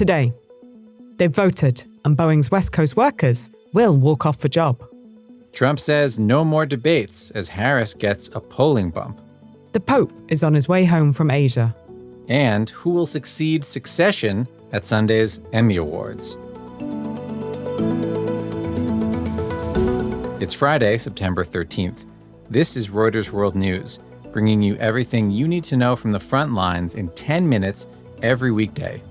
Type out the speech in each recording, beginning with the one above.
Today, they've voted and Boeing's West Coast workers will walk off the job. Trump says no more debates as Harris gets a polling bump. The Pope is on his way home from Asia. And who will succeed Succession at Sunday's Emmy Awards. It's Friday, September 13th. This is Reuters World News, bringing you everything you need to know from the front lines in 10 minutes every weekday.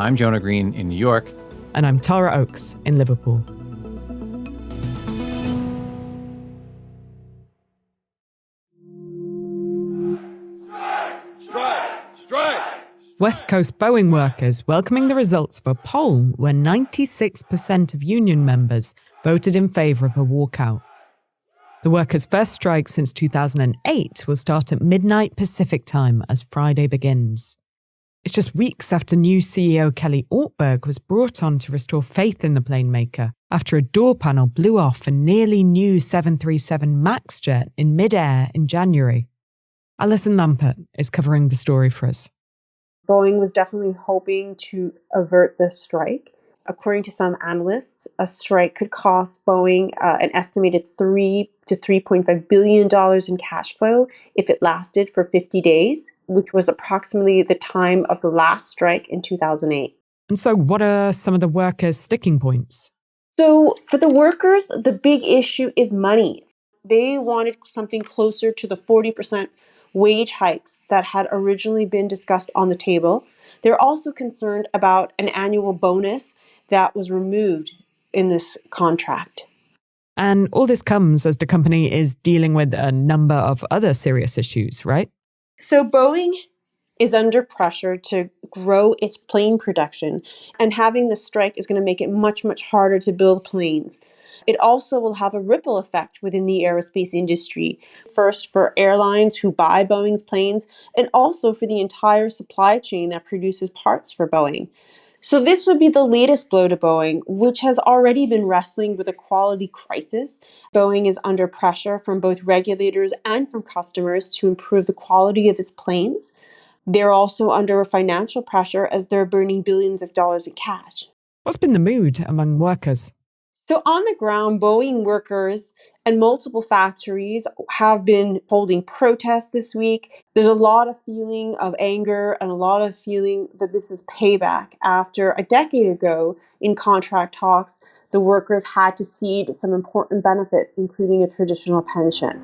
I'm Jonah Green in New York. And I'm Tara Oakes in Liverpool. West Coast Boeing workers welcoming the results of a poll where 96% of union members voted in favour of a walkout. The workers' first strike since 2008 will start at midnight Pacific time as Friday begins. It's just weeks after new CEO Kelly Ortberg was brought on to restore faith in the plane maker after a door panel blew off a nearly new 737 MAX jet in mid-air in January. Alison Lampert is covering the story for us. Boeing was definitely hoping to avert this strike. According to some analysts, a strike could cost Boeing an estimated $3 to $3.5 billion in cash flow if it lasted for 50 days, which was approximately the time of the last strike in 2008. And so what are some of the workers' sticking points? So for the workers, the big issue is money. They wanted something closer to the 40% wage hikes that had originally been discussed on the table. They're also concerned about an annual bonus that was removed in this contract. And all this comes as the company is dealing with a number of other serious issues, right? So Boeing is under pressure to grow its plane production, and having the strike is going to make it much, much harder to build planes. It also will have a ripple effect within the aerospace industry, first for airlines who buy Boeing's planes, and also for the entire supply chain that produces parts for Boeing. So this would be the latest blow to Boeing, which has already been wrestling with a quality crisis. Boeing is under pressure from both regulators and from customers to improve the quality of its planes. They're also under financial pressure as they're burning billions of dollars in cash. What's been the mood among workers? So on the ground, Boeing workers and multiple factories have been holding protests this week. There's a lot of feeling of anger and a lot of feeling that this is payback after a decade ago in contract talks, the workers had to cede some important benefits, including a traditional pension.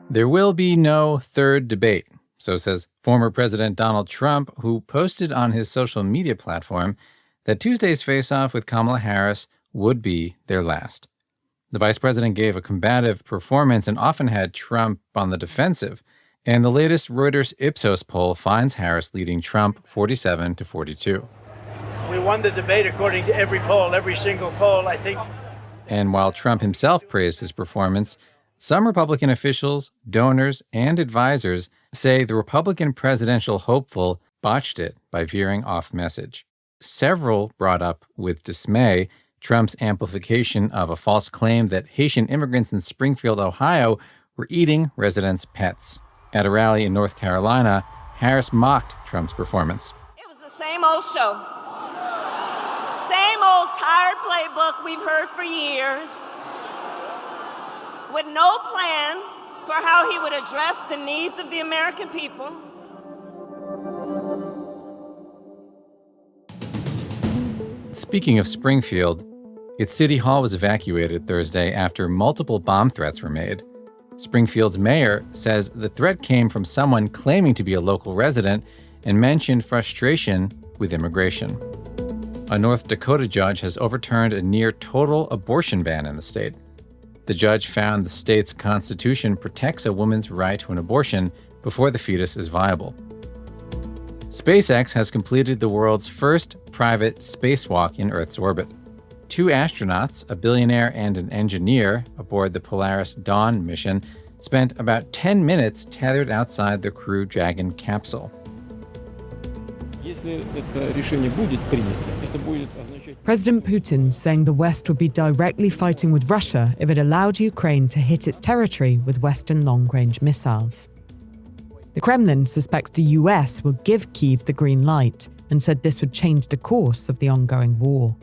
There will be no third debate, so says former President Donald Trump, who posted on his social media platform that Tuesday's face-off with Kamala Harris would be their last. The vice president gave a combative performance and often had Trump on the defensive, and the latest Reuters Ipsos poll finds Harris leading Trump 47 to 42. We won the debate according to every poll, every single poll, I think. And while Trump himself praised his performance, some Republican officials, donors, and advisors say the Republican presidential hopeful botched it by veering off message. Several brought up with dismay Trump's amplification of a false claim that Haitian immigrants in Springfield, Ohio, were eating residents' pets. At a rally in North Carolina, Harris mocked Trump's performance. It was the same old show. Same old tired playbook we've heard for years, with no plan for how he would address the needs of the American people. Speaking of Springfield, its city hall was evacuated Thursday after multiple bomb threats were made. Springfield's mayor says the threat came from someone claiming to be a local resident and mentioned frustration with immigration. A North Dakota judge has overturned a near-total abortion ban in the state. The judge found the state's constitution protects a woman's right to an abortion before the fetus is viable. SpaceX has completed the world's first private spacewalk in Earth's orbit. 2 astronauts, a billionaire and an engineer, aboard the Polaris Dawn mission, spent about 10 minutes tethered outside the Crew Dragon capsule. President Putin saying the West would be directly fighting with Russia if it allowed Ukraine to hit its territory with Western long-range missiles. The Kremlin suspects the US will give Kyiv the green light and said this would change the course of the ongoing war.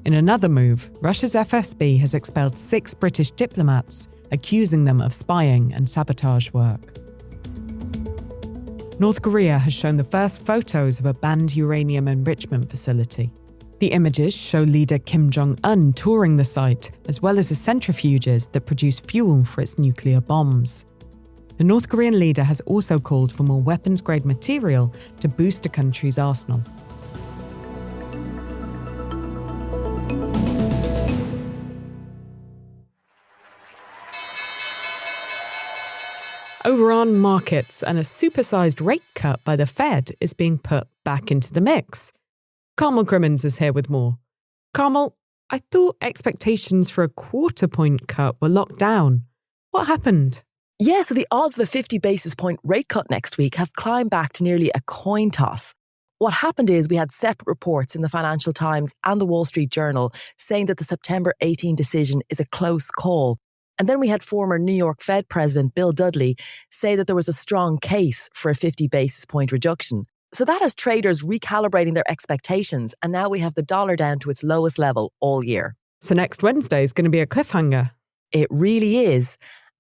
In another move, Russia's FSB has expelled 6 British diplomats, accusing them of spying and sabotage work. North Korea has shown the first photos of a banned uranium enrichment facility. The images show leader Kim Jong-un touring the site, as well as the centrifuges that produce fuel for its nuclear bombs. The North Korean leader has also called for more weapons-grade material to boost the country's arsenal. Over on markets, and a supersized rate cut by the Fed is being put back into the mix. Carmel Crimmins is here with more. Carmel, I thought expectations for a quarter-point cut were locked down. What happened? Yeah, so the odds of a 50 basis point rate cut next week have climbed back to nearly a coin toss. What happened is we had separate reports in the Financial Times and the Wall Street Journal saying that the September 18 decision is a close call. And then we had former New York Fed President Bill Dudley say that there was a strong case for a 50 basis point reduction. So that has traders recalibrating their expectations, and now we have the dollar down to its lowest level all year. So next Wednesday is going to be a cliffhanger. It really is.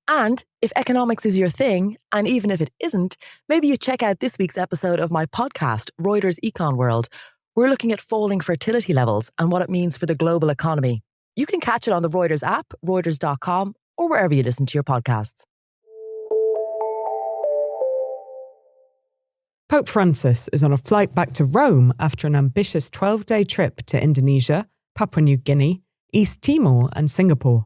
And if economics is your thing, and even if it isn't, maybe you check out this week's episode of my podcast, Reuters Econ World. We're looking at falling fertility levels and what it means for the global economy. You can catch it on the Reuters app, Reuters.com, or wherever you listen to your podcasts. Pope Francis is on a flight back to Rome after an ambitious 12-day trip to Indonesia, Papua New Guinea, East Timor and Singapore.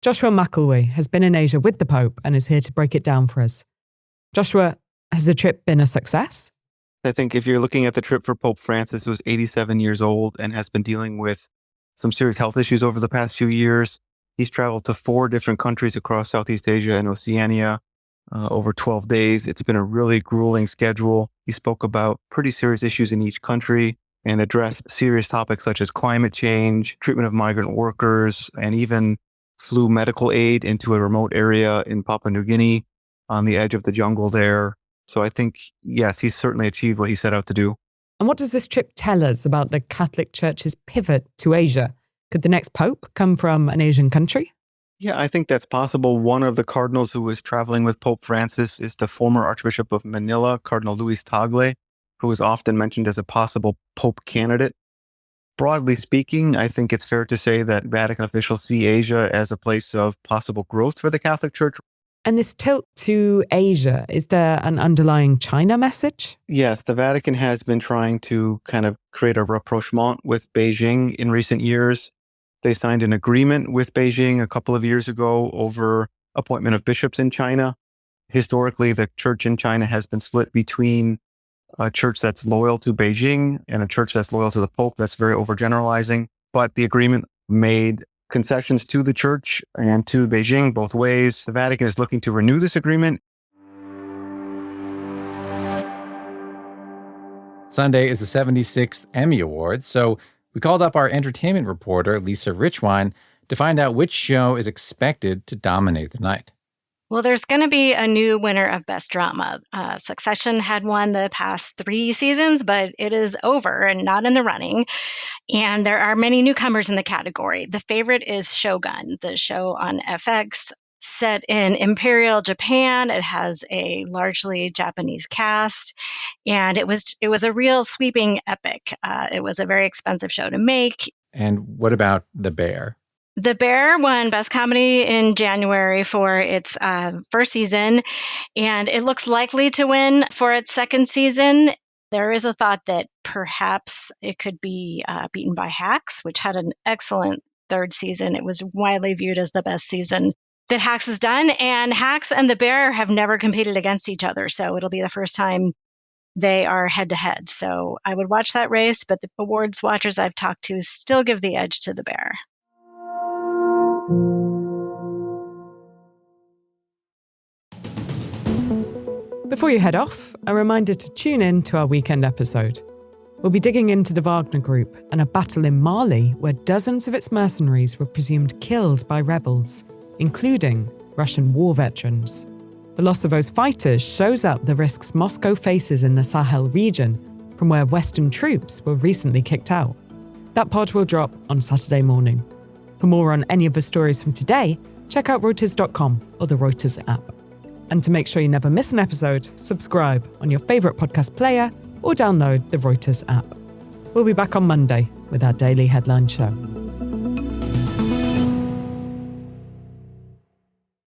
Joshua McElwee has been in Asia with the Pope and is here to break it down for us. Joshua, has the trip been a success? I think if you're looking at the trip for Pope Francis, who's 87 years old and has been dealing with some serious health issues over the past few years, he's traveled to 4 different countries across Southeast Asia and Oceania over 12 days. It's been a really grueling schedule. He spoke about pretty serious issues in each country and addressed serious topics such as climate change, treatment of migrant workers, and even flew medical aid into a remote area in Papua New Guinea on the edge of the jungle there. So I think, yes, he's certainly achieved what he set out to do. And what does this trip tell us about the Catholic Church's pivot to Asia? Could the next Pope come from an Asian country? Yeah, I think that's possible. One of the cardinals who is traveling with Pope Francis is the former Archbishop of Manila, Cardinal Luis Tagle, who is often mentioned as a possible Pope candidate. Broadly speaking, I think it's fair to say that Vatican officials see Asia as a place of possible growth for the Catholic Church. And this tilt to Asia, is there an underlying China message? Yes, the Vatican has been trying to kind of create a rapprochement with Beijing in recent years. They signed an agreement with Beijing a couple of years ago over appointment of bishops in China. Historically, the church in China has been split between a church that's loyal to Beijing and a church that's loyal to the Pope. That's very overgeneralizing. But the agreement made concessions to the church and to Beijing both ways. The Vatican is looking to renew this agreement. Sunday is the 76th Emmy Awards, so we called up our entertainment reporter, Lisa Richwine, to find out which show is expected to dominate the night. Well, there's going to be a new winner of Best Drama. Succession had won the past 3 seasons, but it is over and not in the running. And there are many newcomers in the category. The favorite is Shogun, the show on FX set in Imperial Japan. It has a largely Japanese cast, and it was a real sweeping epic. It was a very expensive show to make. And what about The Bear? The Bear won Best Comedy in January for its first season, and it looks likely to win for its second season. There is a thought that perhaps it could be beaten by Hacks, which had an excellent third season. It was widely viewed as the best season that Hacks has done, and Hacks and The Bear have never competed against each other, so it'll be the first time they are head-to-head. So I would watch that race, but the awards watchers I've talked to still give the edge to The Bear. Before you head off, a reminder to tune in to our weekend episode. We'll be digging into the Wagner Group and a battle in Mali where dozens of its mercenaries were presumed killed by rebels, including Russian war veterans. The loss of those fighters shows up the risks Moscow faces in the Sahel region, from where Western troops were recently kicked out. That pod will drop on Saturday morning. For more on any of the stories from today, check out Reuters.com or the Reuters app. And to make sure you never miss an episode, subscribe on your favourite podcast player or download the Reuters app. We'll be back on Monday with our daily headline show.